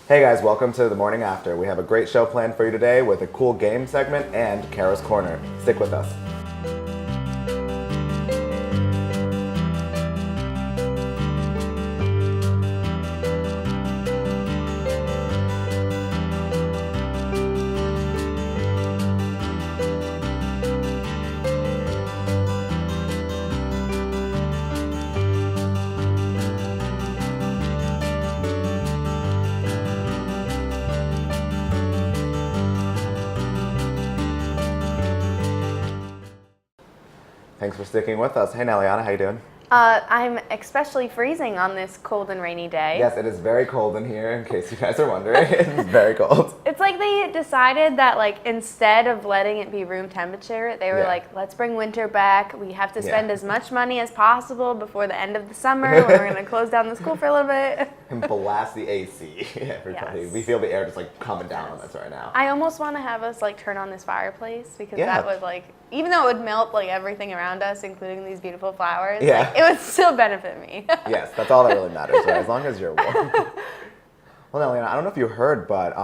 Hey guys, welcome to the morning after. We have a great show planned for you today with a cool game segment and Kara's Corner. Stick with us. Thanks for sticking with us. Hey Neliana, how you doing? I'm especially freezing on this cold and rainy day. Yes, it is very cold in here, in case you guys are wondering. It's very cold. It's like they decided that, like, instead of letting it be room temperature, they were like, let's bring winter back. We have to spend as much money as possible before the end of the summer when we're going to close down the school for a little bit. And blast the AC, everybody. Yes. We feel the air just like coming down on us right now. I almost want to have us like turn on this fireplace because that would like, even though it would melt like everything around us, including these beautiful flowers, like, it would still benefit me. Yes, that's all that really matters, right? As long as you're warm. Well, Neliana, I don't know if you heard, but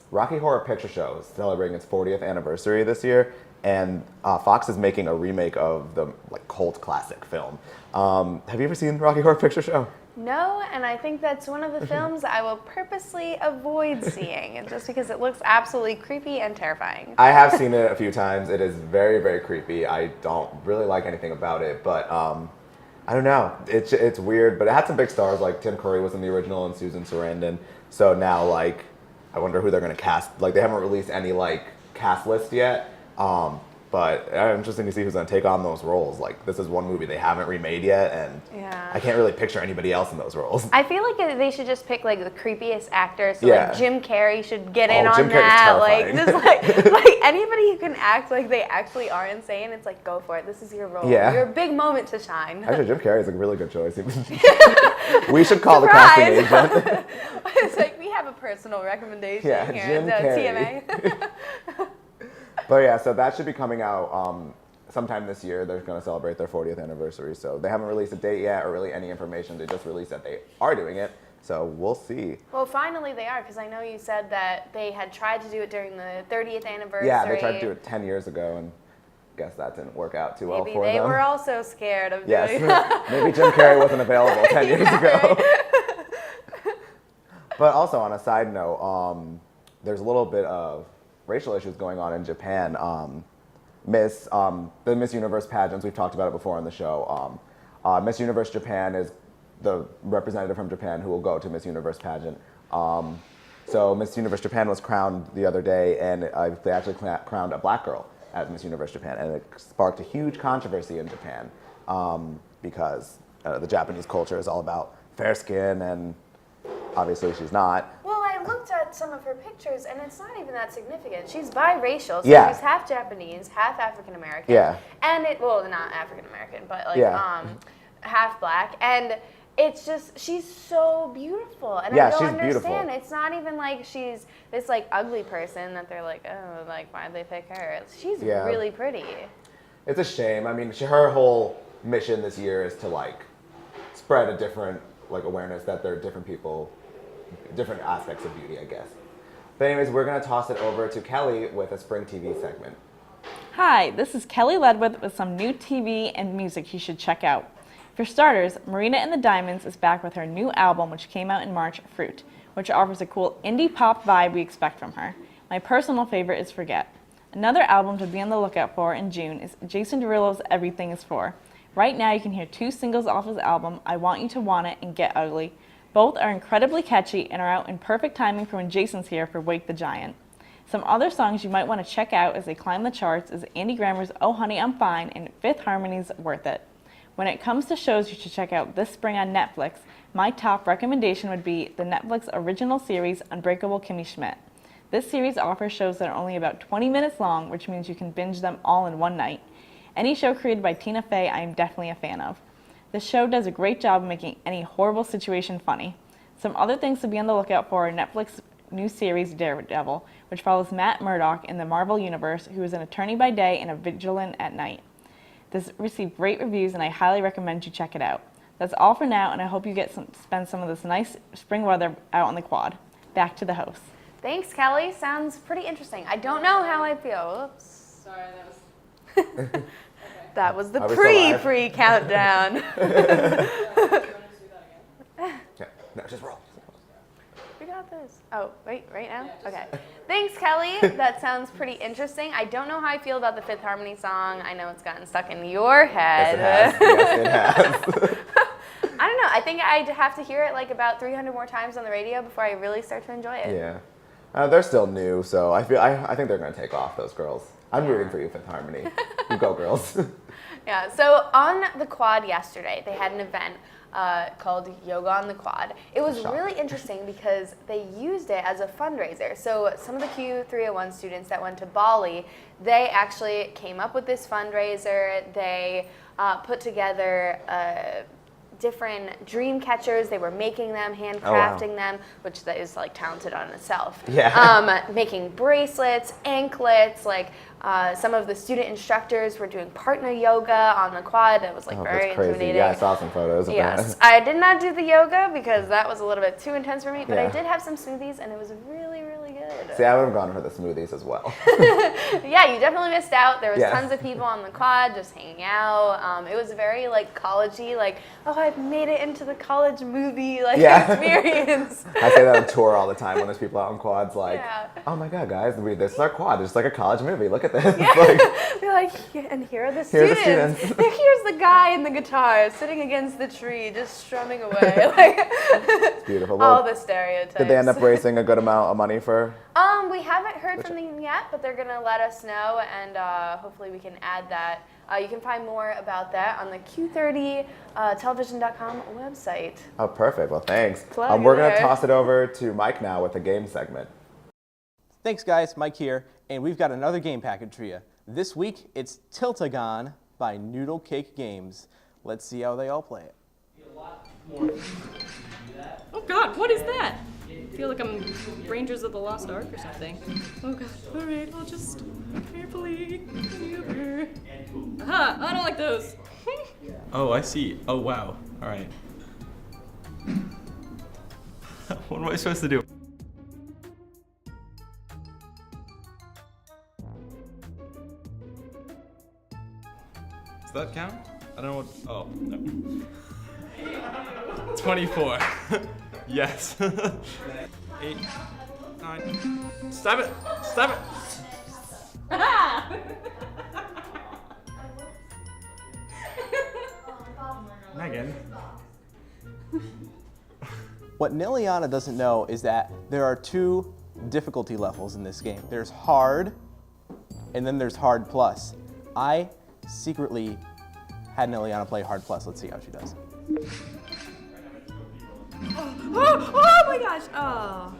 Rocky Horror Picture Show is celebrating its 40th anniversary this year, and Fox is making a remake of the like cult classic film. Have you ever seen Rocky Horror Picture Show? No, and I think that's one of the films I will purposely avoid seeing, just because it looks absolutely creepy and terrifying. I have seen it a few times. It is very, very creepy. I don't really like anything about it, but I don't know. It's weird, but it had some big stars, like Tim Curry was in the original and Susan Sarandon. So now, like, I wonder who they're going to cast. Like, they haven't released any, like, cast list yet. But interesting to see who's going to take on those roles. Like, this is one movie they haven't remade yet, and I can't really picture anybody else in those roles. I feel like they should just pick, like, the creepiest actors. So, like, Jim Carrey should get in on Jim that. Carrey's Like, just like anybody who can act like they actually are insane, it's like, go for it. This is your role. Yeah. Your big moment to shine. Actually, Jim Carrey is a really good choice. We should call the casting agent. It's like, we have a personal recommendation here Jim at Carrey. TMA. But yeah, so that should be coming out sometime this year. They're going to celebrate their 40th anniversary. So they haven't released a date yet or really any information. They just released that they are doing it. So we'll see. Well, finally they are, because I know you said that they had tried to do it during the 30th anniversary. Yeah, they tried to do it 10 years ago, and I guess that didn't work out too well for them. Maybe they were also scared of doing that. Maybe Jim Carrey wasn't available 10 years ago. Right. But also, on a side note, there's a little bit of racial issues going on in Japan. The Miss Universe pageants, we've talked about it before on the show. Miss Universe Japan is the representative from Japan who will go to Miss Universe pageant. So Miss Universe Japan was crowned the other day, and they actually crowned a black girl as Miss Universe Japan, and it sparked a huge controversy in Japan because the Japanese culture is all about fair skin, and obviously she's not. Well, I looked at some of her pictures, and it's not even that significant. She's biracial, so she's half Japanese, half African American. Yeah. And not African American, but like half black. And it's just, she's so beautiful. And I don't understand. Beautiful. It's not even like she's this like ugly person that they're like, oh, like why'd they pick her? She's really pretty. It's a shame. I mean, her whole mission this year is to like spread a different like awareness that there are different people, different aspects of beauty, I guess. But anyways, we're going to toss it over to Kelly with a Spring TV segment. Hi, this is Kelly Ledwith with some new TV and music you should check out. For starters, Marina and the Diamonds is back with her new album, which came out in March, Fruit, which offers a cool indie pop vibe we expect from her. My personal favorite is Forget. Another album to be on the lookout for in June is Jason Derulo's Everything Is For. Right now you can hear 2 singles off his album, I Want You to Want It and Get Ugly. Both are incredibly catchy and are out in perfect timing for when Jason's here for Wake the Giant. Some other songs you might want to check out as they climb the charts is Andy Grammer's Oh Honey I'm Fine and Fifth Harmony's Worth It. When it comes to shows you should check out this spring on Netflix, my top recommendation would be the Netflix original series Unbreakable Kimmy Schmidt. This series offers shows that are only about 20 minutes long, which means you can binge them all in one night. Any show created by Tina Fey I am definitely a fan of. The show does a great job of making any horrible situation funny. Some other things to be on the lookout for are Netflix new series Daredevil, which follows Matt Murdock in the Marvel Universe, who is an attorney by day and a vigilant at night. This received great reviews, and I highly recommend you check it out. That's all for now, and I hope you spend some of this nice spring weather out on the quad. back to the host. Thanks, Kelly. Sounds pretty interesting. I don't know how I feel. Oops. Sorry, that was... Okay. That was the Are we still live? pre countdown. Do you want to do that again? Yeah. No, just roll. We got this. Oh, wait, right now? Yeah, just Okay. like- Thanks, Kelly. That sounds pretty interesting. I don't know how I feel about the Fifth Harmony song. I know it's gotten stuck in your head. Yes, it has. Yes, it has. I don't know. I think I'd have to hear it like about 300 more times on the radio before I really start to enjoy it. Yeah. They're still new, so I think they're going to take off, those girls. I'm rooting for you, Fifth Harmony. You go, girls. Yeah, so on the quad yesterday, they had an event called Yoga on the Quad. It was Shock. really interesting because they used it as a fundraiser. So some of the Q301 students that went to Bali, they actually came up with this fundraiser. They put together different dream catchers. They were making them, handcrafting them, which that is like talented on itself. Yeah. Making bracelets, anklets, like some of the student instructors were doing partner yoga on the quad. It was like very that's crazy. intimidating. Yeah, I saw some photos of Yes, that. I did not do the yoga because that was a little bit too intense for me, but I Yeah. did have some smoothies and it was really, really good. See, I would have gone for the smoothies as well. Yeah, you definitely missed out. There was Yeah. tons of people on the quad just hanging out. It was very like collegey, like, oh, I've made it into the college movie like Yeah. experience. I say that on tour all the time when there's people out on quads like, Yeah. oh my god, guys, this is our quad. It's like a college movie. Look at this. Like, They're like, "Yeah, and here are the Here are the students. students." Here's the guy in the guitar sitting against the tree, just strumming away. Like, it's beautiful. all Well, the stereotypes. did they end up raising a good amount of money for? We haven't heard from them yet, but they're gonna let us know, and hopefully we can add that. You can find more about that on the Q30television.com website. Oh, perfect. Well, thanks. Plug We're going there. to toss it over to Mike now with the game segment. Thanks guys, Mike here, and we've got another game package for you. This week, it's Tiltagon by Noodle Cake Games. Let's see how they all play it. Oh God, what is that? I feel like I'm Rangers of the Lost Ark or something. Oh God, all right, I'll just carefully maneuver. Aha, I don't like those. Oh, I see. Oh, wow. All right. What am I supposed to do? Does that count? I don't know what. Oh, no. 24. Yes. 8, 9. Stop it! Stop it! Megan. What Neliana doesn't know is that there are two difficulty levels in this game. There's hard, and then there's hard plus. I secretly had Neliana play hard plus. Let's see how she does. Oh my gosh, oh.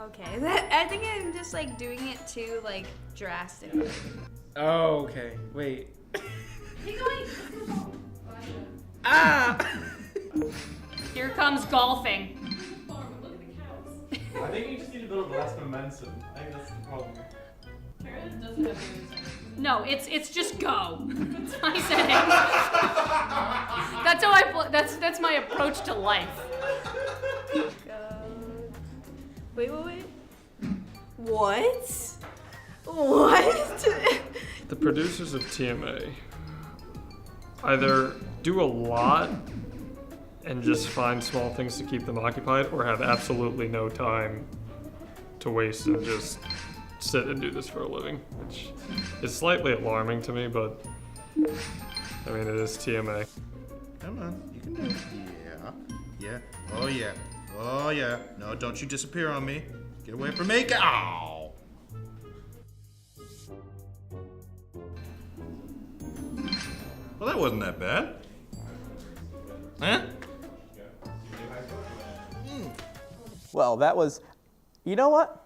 Okay, I think I'm just like doing it too like drastically. Oh, okay. Wait. Keep going. Ah! Here comes golfing. I think you just need a bit of less momentum. I think that's the problem. No, it's just go. That's my setting. That's how that's my approach to life. Wait. What? What? The producers of TMA either do a lot and just find small things to keep them occupied, or have absolutely no time to waste and just sit and do this for a living, which is slightly alarming to me, but I mean, it is TMA. Come on, you can do it. Yeah. Oh yeah. Oh yeah. No, don't you disappear on me. Get away from me. Ow! Well, that wasn't that bad. Huh? Well, that was, you know what?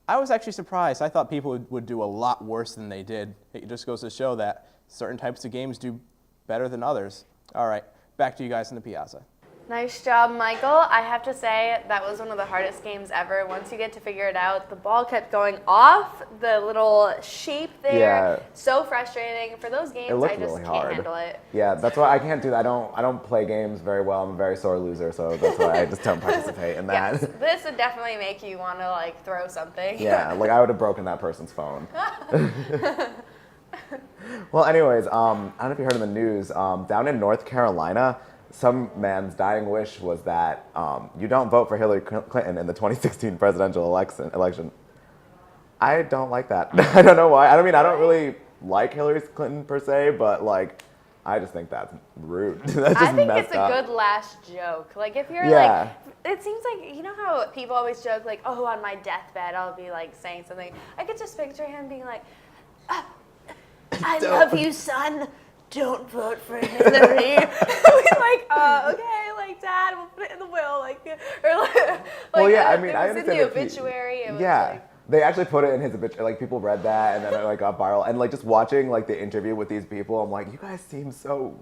I was actually surprised. I thought people would do a lot worse than they did. It just goes to show that certain types of games do better than others. All right, back to you guys in the piazza. Nice job, Michael. I have to say that was one of the hardest games ever. Once you get to figure it out, the ball kept going off the little shape there. Yeah. So frustrating. For those games, looked I just really can't hard. handle it. Yeah, that's why I can't do that. I don't play games very well. I'm a very sore loser, so that's why I just don't participate in that. Yes, this would definitely make you want to like throw something. Yeah, like I would have broken that person's phone. Well, anyways, I don't know if you heard in the news, down in North Carolina, some man's dying wish was that you don't vote for Hillary Clinton in the 2016 presidential election. I don't like that. I don't know why. I don't really like Hillary Clinton per se, but like, I just think that's rude. That's just I think messed it's a up. good last joke. Like if you're Yeah. like, it seems like, you know how people always joke like, oh, on my deathbed I'll be like saying something. I could just picture him being like, I love you, son. Don't vote for Hillary. Like, okay, like Dad, we'll put it in the will, like, or like, Well, yeah, it I was in understand the if you- obituary. It was Yeah. like, They actually put it in his obituary. Like people read that, and then it like got viral. And like just watching like the interview with these people, I'm like, you guys seem so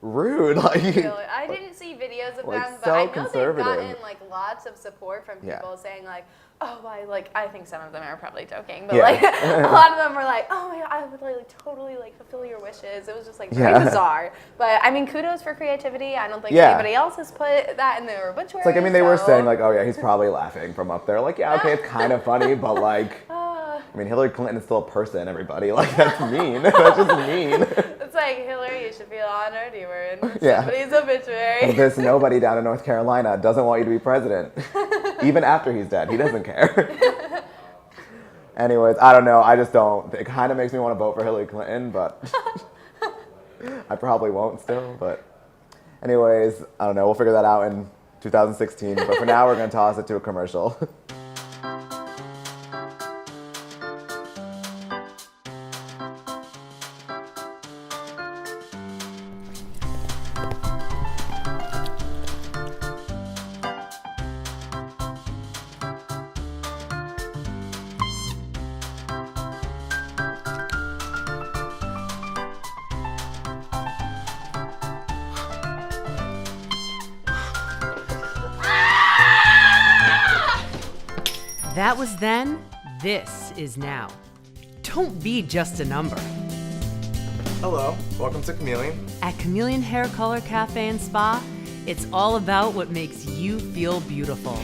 rude. Like, I didn't see videos of like, them, but so I know conservative. they've gotten like lots of support from Yeah. people saying like, oh, I think some of them are probably joking, but Yeah. like a lot of them were like, oh my God, I would like totally like fulfill your wishes. It was just like very Yeah. bizarre. But I mean, kudos for creativity. I don't think Yeah. anybody else has put that in their obituary. It's like, I mean, they were so- saying like, oh yeah, he's probably laughing from up there. Like, yeah, okay, it's kind of funny, but like, I mean, Hillary Clinton is still a person, everybody. Like, that's mean. That's just mean. It's like, Hillary, you should feel honored. You were in Yeah. somebody's obituary. This nobody down in North Carolina doesn't want you to be president. Even after he's dead, he doesn't care. Anyways, I don't know. I just don't. It kind of makes me want to vote for Hillary Clinton, but I probably won't still. But anyways, I don't know. We'll figure that out in 2016. But for now, we're going to toss it to a commercial. That was then, this is now. Don't be just a number. Hello. Welcome to Chameleon. At Chameleon Hair Color Cafe and Spa, it's all about what makes you feel beautiful.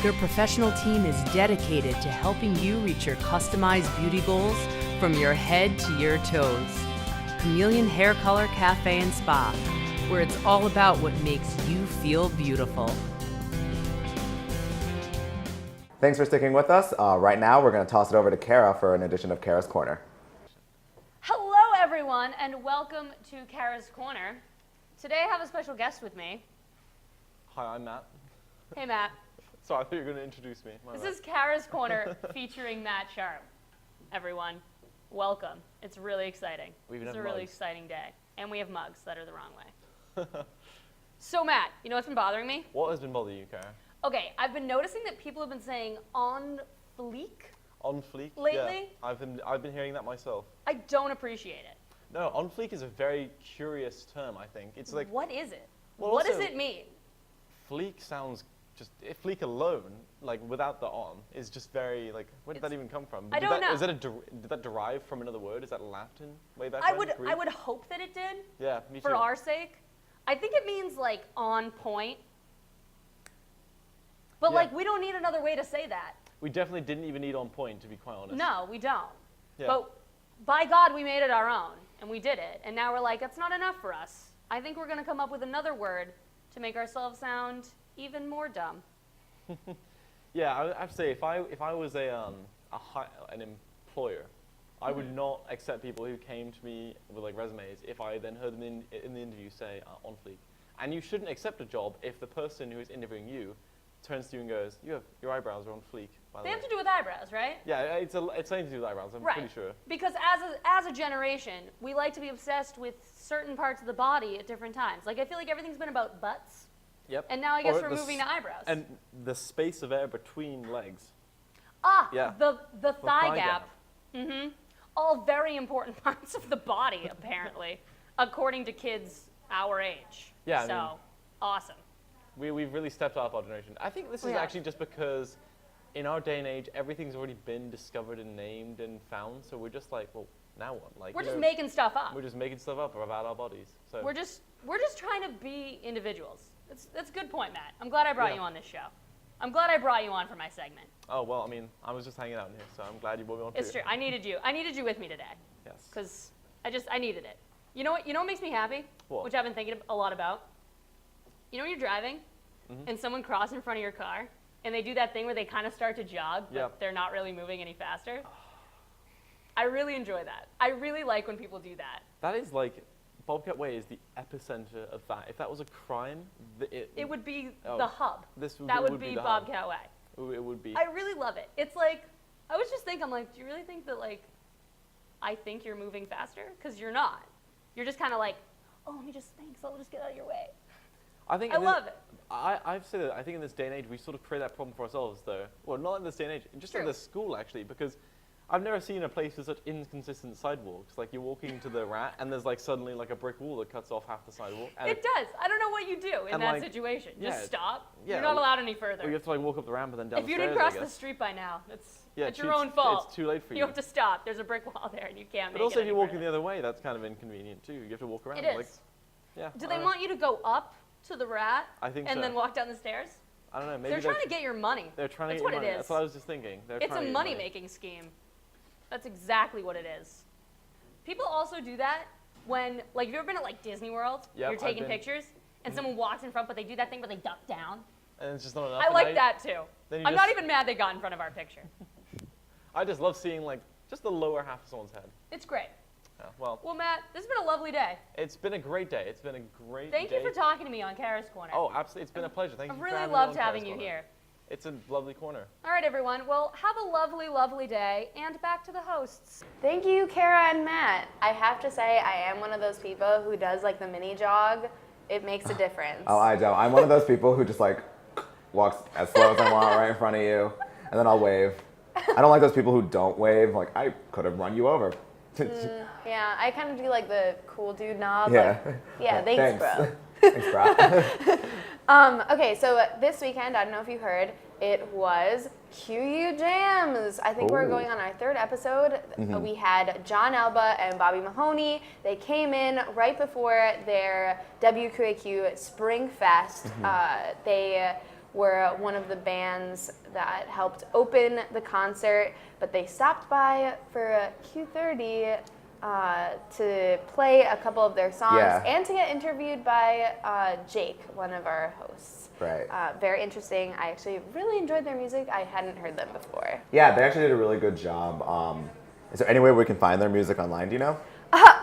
Their professional team is dedicated to helping you reach your customized beauty goals from your head to your toes. Chameleon Hair Color Cafe and Spa, where it's all about what makes you feel beautiful. Thanks for sticking with us. Right now, we're going to toss it over to Kara for an edition of Kara's Corner. Hello, everyone, and welcome to Kara's Corner. Today I have a special guest with me. Hi, I'm Matt. Hey, Matt. Sorry, I thought you were going to introduce me. This is Kara's Corner featuring Matt Sharp. Everyone, welcome. It's really exciting. It's a really exciting day. And we have mugs that are the wrong way. So, Matt, you know what's been bothering me? What has been bothering you, Kara? Okay, I've been noticing that people have been saying on fleek On fleek? lately. Yeah, I've been hearing that myself. I don't appreciate it. No, on fleek is a very curious term, I think. It's like, What is it? Well, what does also- it mean? fleek sounds just, fleek alone, like without the on, is just very, like, where did that even come from? I don't know. Is that did that derive from another word? Is that Latin way back I when? would Greek? hope that it did. Yeah, me too. For our sake. I think it means like on point. But Yeah. like we don't need another way to say that. We definitely didn't even need on point, to be quite honest. No, we don't. Yeah. But by God, we made it our own, and we did it. And now we're like, that's not enough for us. I think we're going to come up with another word to make ourselves sound even more dumb. Yeah, I have to say, if I was an employer, I would not accept people who came to me with like resumes if I then heard them in the interview say on fleek. And you shouldn't accept a job if the person who is interviewing you turns to you and goes, your eyebrows are on fleek, by the They way. have to do with eyebrows, right? Yeah, it's something to do with eyebrows, I'm pretty sure. Because as a generation, we like to be obsessed with certain parts of the body at different times. Like I feel like everything's been about butts, Yep. and now I guess Or we're the moving to eyebrows. And the space of air between legs. the The thigh gap. Mm-hmm. All very important parts of the body, apparently, according to kids our age. Yeah, I So mean- awesome. We've really stepped up our generation. I think this is actually just because in our day and age, everything's already been discovered and named and found. So we're just like, well, now what? Like we're just making stuff up. We're just making stuff up about our bodies. So we're just trying to be individuals. That's a good point, Matt. I'm glad I brought you on this show. I'm glad I brought you on for my segment. Oh well, I mean, I was just hanging out in here, so I'm glad you brought me on. It's true. I needed you. I needed you with me today. Yes. Because I needed it. You know what makes me happy? What? Which I've been thinking a lot about. You know when you're driving and someone crosses in front of your car and they do that thing where they kind of start to jog, but they're not really moving any faster? I really enjoy that. I really like when people do that. That is like, Bobcat Way is the epicenter of that. If that was a crime, it would be the hub. That would be Bobcat Way. It would be. I really love it. It's like, I was just thinking, I'm like, do you really think that like, I think you're moving faster? Because you're not. You're just kind of like, oh, let me just think, so I'll just get out of your way. I love it. I've said that I think in this day and age, we sort of create that problem for ourselves, though. Well, not in this day and age, just in the school, actually, because I've never seen a place with such inconsistent sidewalks. Like, you're walking to the rat, and there's, like, suddenly, like, a brick wall that cuts off half the sidewalk. And it does. I don't know what you do in that situation. Just stop. Yeah, you're not allowed any further. Or you have to, like, walk up the ramp and then down the stairs, If you didn't cross the street by now, it's your own fault. It's too late for you. You have to stop. There's a brick wall there, and you can't make it. But also, if you're walking further. the other way, that's kind of inconvenient, too. You have to walk around. It is. Like, yeah. Do they want you to go up to the rat I think and then walk down the stairs? I don't know. Maybe they're trying to get your money. They're trying to That's get your what money. it is. That's what I was just thinking. It's a money-making scheme. That's exactly what it is. People also do that when, like, have you ever been at, like, Disney World? Yep, You're taking pictures, and someone walks in front, but they do that thing where they duck down. And it's just not enough. I like that, too. I'm not even mad they got in front of our picture. I just love seeing, like, just the lower half of someone's head. It's great. Yeah, well, Matt, this has been a lovely day. It's been a great day. It's been a great day. Thank you for talking to me on Kara's Corner. Oh, absolutely. It's been a pleasure. Thank you for having me on I've really loved Kara's having you Corner. here. It's a lovely corner. All right, everyone. Well, have a lovely, lovely day, and back to the hosts. Thank you, Kara and Matt. I have to say, I am one of those people who does like the mini jog. It makes a difference. Oh, I don't. I'm one of those people who just like walks as slow as I want right in front of you, and then I'll wave. I don't like those people who don't wave. Like, I could have run you over. Yeah, I kind of do like the cool dude nod. Yeah. Like, yeah, thanks, bro. Thanks, bro. Okay, so this weekend, I don't know if you heard, it was QU Jams. I think we're going on our third episode. We had John Alba and Bobby Mahoney. They came in right before their WQAQ Spring Fest. They were one of the bands that helped open the concert, but they stopped by for Q30 to play a couple of their songs and to get interviewed by Jake, one of our hosts. Right. Very interesting. I actually really enjoyed their music. I hadn't heard them before. Yeah, they actually did a really good job. Is there any way we can find their music online, do you know?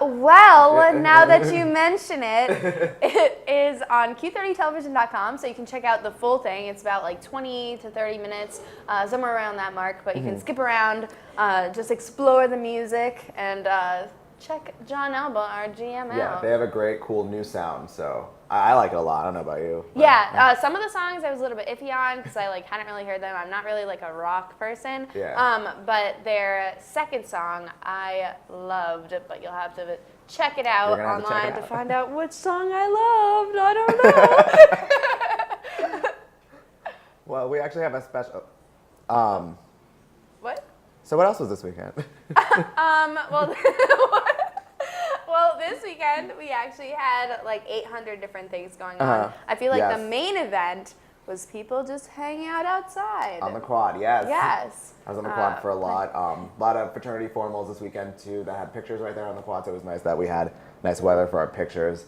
Well, now that you mention it, it is on q30television.com, so you can check out the full thing. It's about like 20 to 30 minutes, somewhere around that mark, but you can skip around, just explore the music, and check John Alba, our GM, out. Yeah, they have a great, cool new sound, so I like it a lot. I don't know about you. Yeah, some of the songs I was a little bit iffy on because I like hadn't really heard them. I'm not really like a rock person. Yeah. But their second song I loved, but you'll have to check it out online to find out which song I loved. I don't know. Well, we actually have a special. What? So what else was this weekend? Well, this weekend we actually had like 800 different things going on. I feel like the main event was people just hanging out outside. On the quad, yes. Yes. I was on the quad for a lot. A lot of fraternity formals this weekend too that had pictures right there on the quad, so it was nice that we had nice weather for our pictures.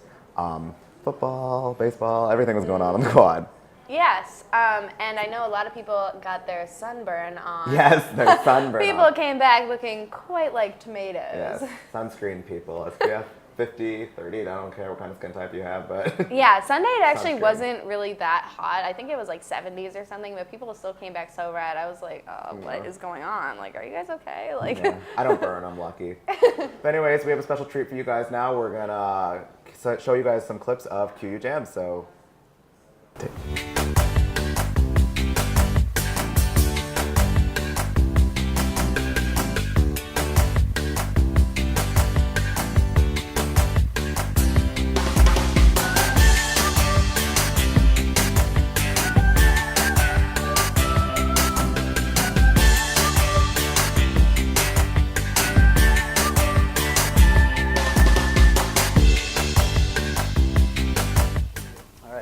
Football, baseball, everything was going on the quad. Yes, and I know a lot of people got their sunburn on. Yes, their sunburn People on. came back looking quite like tomatoes. Yes, sunscreen people. SPF 50, 30, I don't care what kind of skin type you have, but... Yeah, Sunday it actually wasn't really that hot. I think it was like 70s or something, but people still came back so red. I was like, oh, what is going on? Like, are you guys okay? Like, yeah, I don't burn, I'm lucky. But anyways, we have a special treat for you guys now. We're gonna show you guys some clips of QU Jams, so...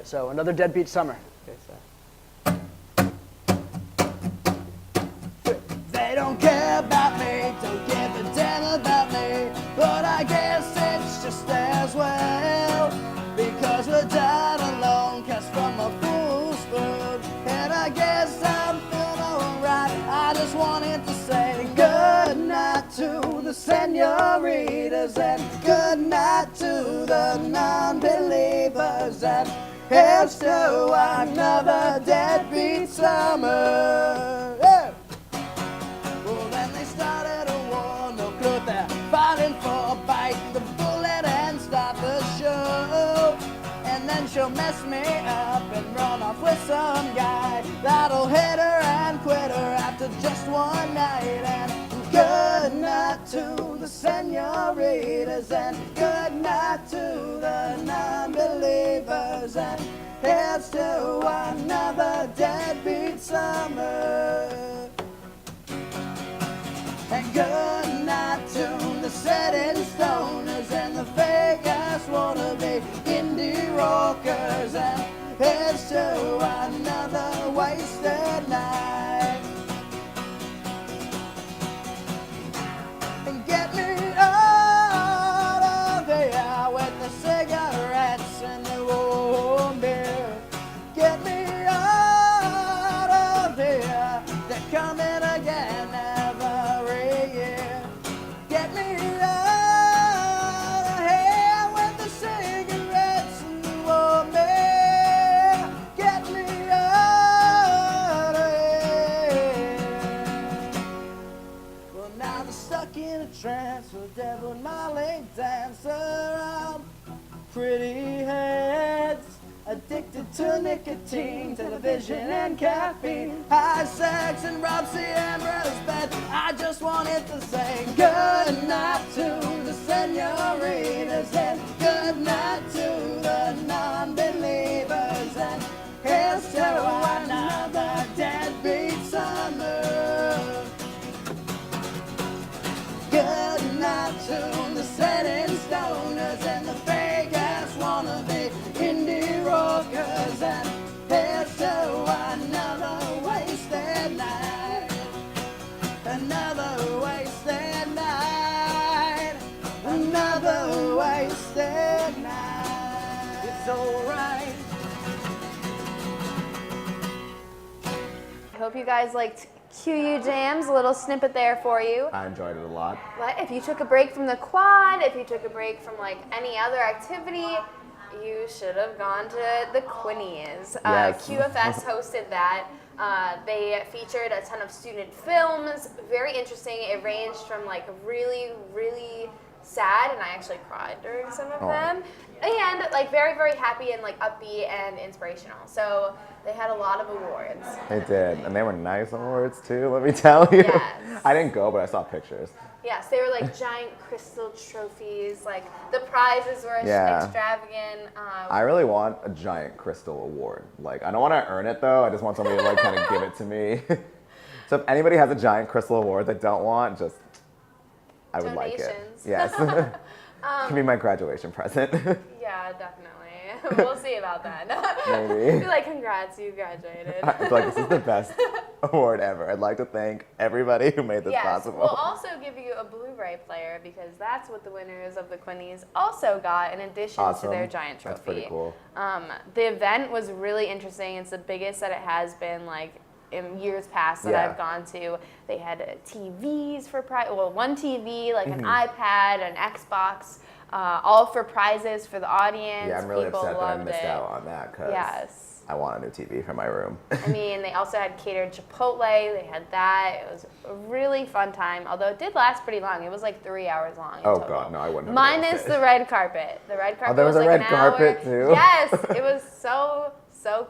right, so another Deadbeat Summer. Okay, so. They don't care about me, don't give a damn about me, but I guess it's just as well, because we're down alone, cast from a fool's food, and I guess I'm feeling alright. I just wanted to say good night to the senoritas, and good night to the non-believers, and here's to another deadbeat summer. Yeah. Well, then they started a war, no clue they're fighting for biting the bullet and start the show. And then she'll mess me up and run off with some guy that'll hit her and quit her after just one night. And good night to the senoritas, and good night to the non-believers, and here's to another deadbeat summer. And good night to the setting stoners and the fake-ass wannabe indie rockers, and here's to another wasted night. And get me out of here with the cigarettes and the warm beer. Get me out of here, they're coming again every year. Get me out of here with the cigarettes and the warm beer. Get me out of here. Well, now they're stuck in a trance with Devil Molly dancer around pretty heads, addicted to nicotine, television and caffeine, high sex and Rob Ciambra's bed. I just wanted to say good night to the senoritas, and good night to the non-believers, and here's to another deadbeat summer. Good night to the setting stoners and the fake-ass wannabe indie rockers, and here's to another wasted night. Another wasted night. Another wasted night. It's alright. I hope you guys liked QU Jams, a little snippet there for you. I enjoyed it a lot. But if you took a break from the quad, if you took a break from like any other activity, you should have gone to the Quinnies. Yes. QFS hosted that. They featured a ton of student films, very interesting. It ranged from like really, really sad, and I actually cried during some of them, and like very, very happy and like upbeat and inspirational. So they had a lot of awards. They did, and they were nice awards too, let me tell you. Yes. I didn't go, but I saw pictures. Yes, they were like giant crystal trophies. Like the prizes were Yeah. extravagant. I really want a giant crystal award. Like, I don't want to earn it though. I just want somebody to like kind of give it to me. So if anybody has a giant crystal award they don't want, just I would like it. Donations. Yes. Give me my graduation present. Yeah, definitely. We'll see about that. Maybe. Be like, congrats, you graduated. It's like, this is the best award ever. I'd like to thank everybody who made this possible. We'll also give you a Blu-ray player because that's what the winners of the Quinnies also got in addition to their giant trophy. That's pretty cool. The event was really interesting. It's the biggest that it has been like in years past that I've gone to. They had TVs for prize. Well, one TV, like an iPad, an Xbox. All for prizes for the audience. Yeah, I'm really People upset that I loved missed it. out on that because I want a new TV for my room. I mean, they also had catered Chipotle. They had that. It was a really fun time, although it did last pretty long. It was like 3 hours long. Oh, total. God, no, I wouldn't have Minus the red carpet. The red carpet there was a like red an carpet, hour. too? Yes, it was so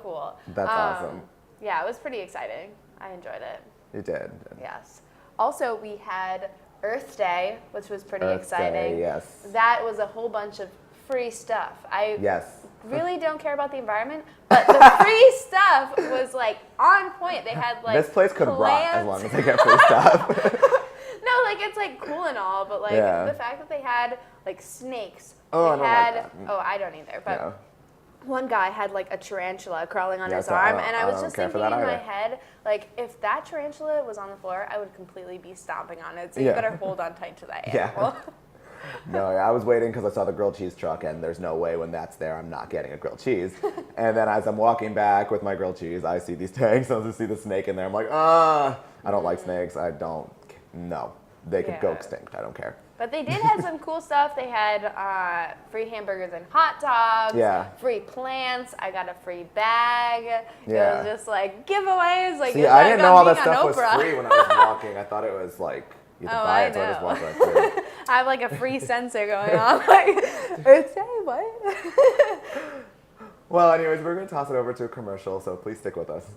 cool. That's awesome. Yeah, it was pretty exciting. I enjoyed it. You did. Yes. Also, we had Earth Day, which was pretty Earth exciting. Day, yes. That was a whole bunch of free stuff. I really don't care about the environment, but the free stuff was like on point. They had like this place could plants. rot as long as they get free stuff. No, like it's like cool and all, but like the fact that they had like snakes. Oh, I they don't had, like that. Oh, I don't either. But one guy had like a tarantula crawling on his so arm, and I was don't just care for thinking that in my either. head, like, if that tarantula was on the floor, I would completely be stomping on it. So you Yeah. better hold on tight to that Yeah. animal. No, I was waiting because I saw the grilled cheese truck, and there's no way when that's there I'm not getting a grilled cheese. And then as I'm walking back with my grilled cheese, I see these tanks, I just see the snake in there. I'm like, I don't like snakes. I don't, no. They could go extinct. I don't care. But they did have some cool stuff. They had free hamburgers and hot dogs, free plants. I got a free bag. Yeah. It was just like giveaways. Like, See, I didn't know all that stuff was free when I was walking. I thought it was like, you had to buy it, so I just walked right through. I have like a free sensor going on. Like, it's what? Well, anyways, we're going to toss it over to a commercial, so please stick with us.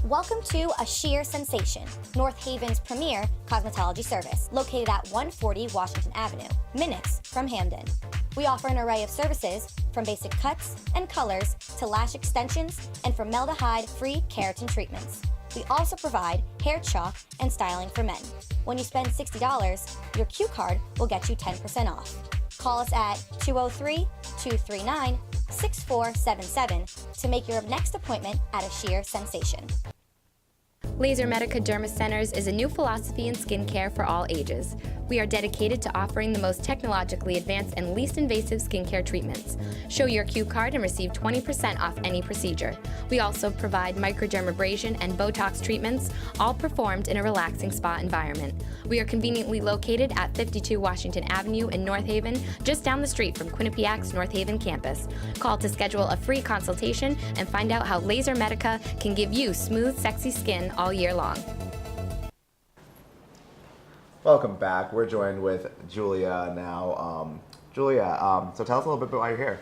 Welcome to A Sheer Sensation, North Haven's premier cosmetology service, located at 140 Washington Avenue, minutes from Hamden. We offer an array of services, from basic cuts and colors to lash extensions and formaldehyde-free keratin treatments. We also provide hair chalk and styling for men. When you spend $60, your Q card will get you 10% off. Call us at 203-239-6477 to make your next appointment at A Sheer Sensation. Laser Medica Derma Centers is a new philosophy in skincare for all ages. We are dedicated to offering the most technologically advanced and least invasive skincare treatments. Show your Q card and receive 20% off any procedure. We also provide microdermabrasion and Botox treatments, all performed in a relaxing spa environment. We are conveniently located at 52 Washington Avenue in North Haven, just down the street from Quinnipiac's North Haven campus. Call to schedule a free consultation and find out how Laser Medica can give you smooth, sexy skin all year long. Welcome back. We're joined with Julia now. Julia, so tell us a little bit about why you're here.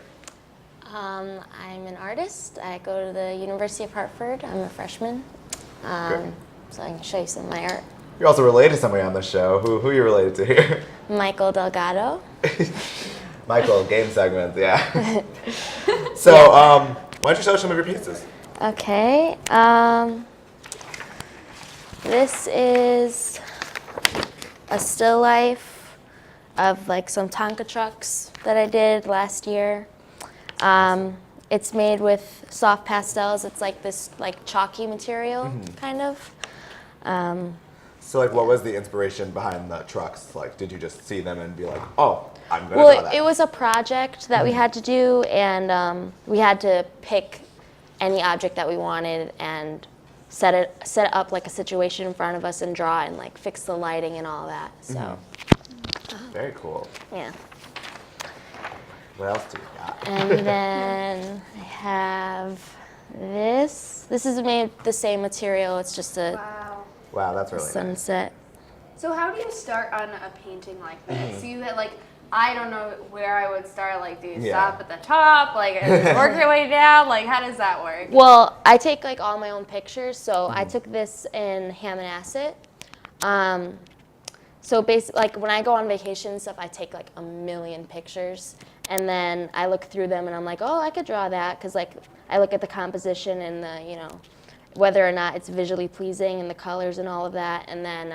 I'm an artist. I go to the University of Hartford. I'm a freshman. So I can show you some of my art. You're also related to somebody on the show. Who are you related to here? Michael Delgado. Michael, game segments, yeah. So, why don't you show us some of your pieces? Okay. This is a still life of like some Tonka trucks that I did last year. It's made with soft pastels. It's like this like chalky material, kind of. So like, what was the inspiration behind the trucks? Like, did you just see them and be like, oh, I'm gonna draw that? It was a project that we had to do, and we had to pick any object that we wanted and set up like a situation in front of us and draw and like fix the lighting and all that. So. Very cool. Yeah. What else do you got? And then I have this. This is made the same material. It's just a Wow, that's really sunset. So how do you start on a painting like this? So you had like, I don't know where I would start. Like, do you stop at the top? Like, work your way down? Like, how does that work? Well, I take like all my own pictures. So I took this in Hammonasset. So basically, like when I go on vacation and stuff, I take like a million pictures, and then I look through them and I'm like, oh, I could draw that, because like I look at the composition and the, you know, whether or not it's visually pleasing and the colors and all of that, and then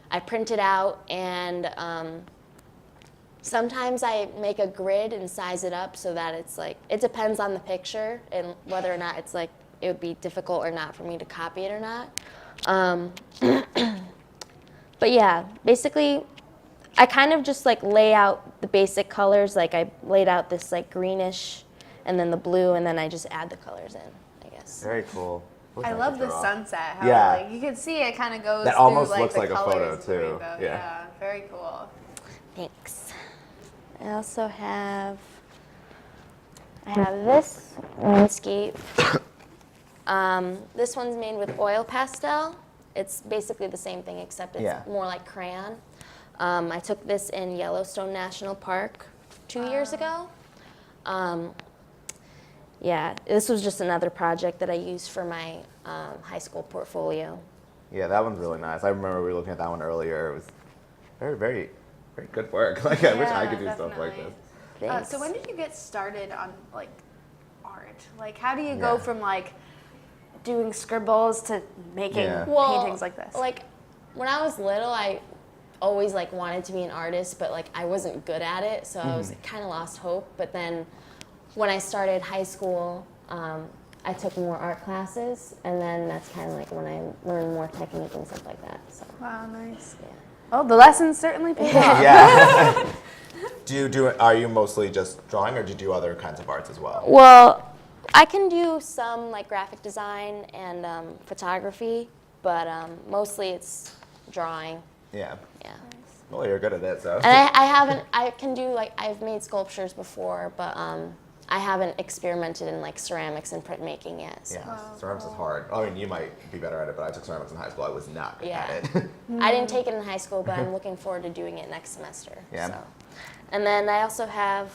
I print it out, and sometimes I make a grid and size it up so that it's like, it depends on the picture and whether or not it's like it would be difficult or not for me to copy it or not. But yeah, basically, I kind of just like lay out the basic colors. Like I laid out this like greenish, and then the blue, and then I just add the colors in, I guess. Very cool. I love the sunset. How like you can see it kind of goes that through almost like looks the like a colors photo of the too. rainbow. Yeah. Very cool. Thanks. I also have this landscape. This one's made with oil pastel. It's basically the same thing, except it's more like crayon. I took this in Yellowstone National Park 2 years ago. Yeah, this was just another project that I used for my high school portfolio. Yeah, that one's really nice. I remember we were looking at that one earlier. It was very, very, very good work. Like, I wish I could do stuff like this. So when did you get started on like art? Like, how do you go from like doing scribbles to making paintings like this? Like when I was little, I always like wanted to be an artist, but like I wasn't good at it, so I was kind of lost hope. But then when I started high school, I took more art classes, and then that's kind of like when I learned more technique and stuff like that. So. Wow, nice. Yeah. Oh, the lessons certainly paid off. Yeah. Are you mostly just drawing, or do you do other kinds of arts as well? Well, I can do some like graphic design and photography, but mostly it's drawing. Yeah. Yeah. Well, you're good at it, so. And I can do like, I've made sculptures before, but I haven't experimented in like ceramics and printmaking yet. So. Yeah, ceramics is hard. I mean, you might be better at it, but I took ceramics in high school. I was not good at it. I didn't take it in high school, but I'm looking forward to doing it next semester. Yeah. So. And then I also have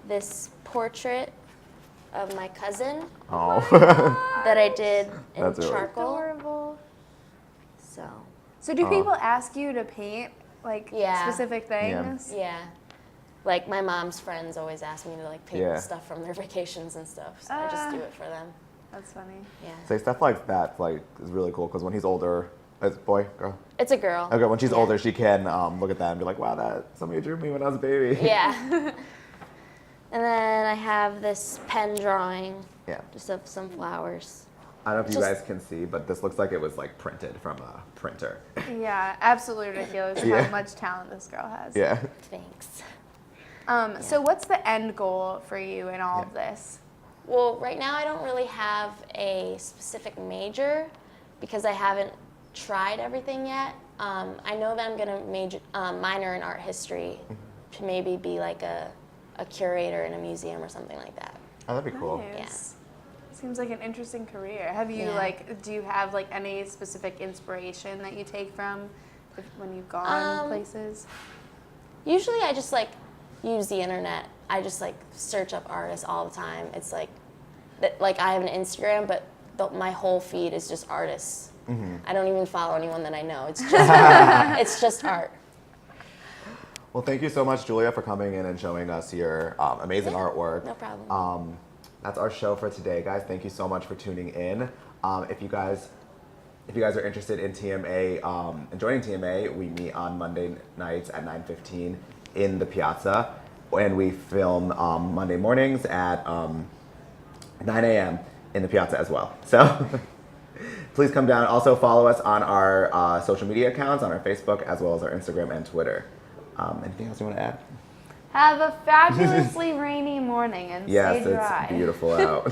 this portrait of my cousin that I did in That's really charcoal. Adorable. So do people ask you to paint like specific things? Yeah. Like my mom's friends always ask me to like paint stuff from their vacations and stuff, so I just do it for them. That's funny. Yeah. So stuff like that is really cool because when he's older, is it boy, girl? It's a girl. Okay, when she's older, she can look at that and be like, wow, somebody drew me when I was a baby. Yeah. And then I have this pen drawing. Yeah. Just of some flowers. I don't know if you guys can see, but this looks like it was like printed from a printer. Yeah, absolutely ridiculous how much talent this girl has. Yeah. Thanks. So what's the end goal for you in all of this? Well, right now I don't really have a specific major because I haven't tried everything yet. I know that I'm going to minor in art history to maybe be like a curator in a museum or something like that. Oh, that'd be cool. Nice. Seems like an interesting career. Have you do you have like any specific inspiration that you take from when you've gone places? Usually I just like use the internet. I just like search up artists all the time. It's like I have an Instagram, but my whole feed is just artists. I don't even follow anyone that I know. It's just it's just art. Well, thank you so much, Julia, for coming in and showing us your amazing artwork. No problem. That's our show for today, guys. Thank you so much for tuning in. If you guys are interested in TMA and joining TMA, we meet on Monday nights at 9:15 in the Piazza, and we film Monday mornings at 9 a.m. in the Piazza as well. So please come down. Also follow us on our social media accounts, on our Facebook, as well as our Instagram and Twitter. Anything else you want to add? Have a fabulously rainy morning and stay dry. Yes, it's beautiful out.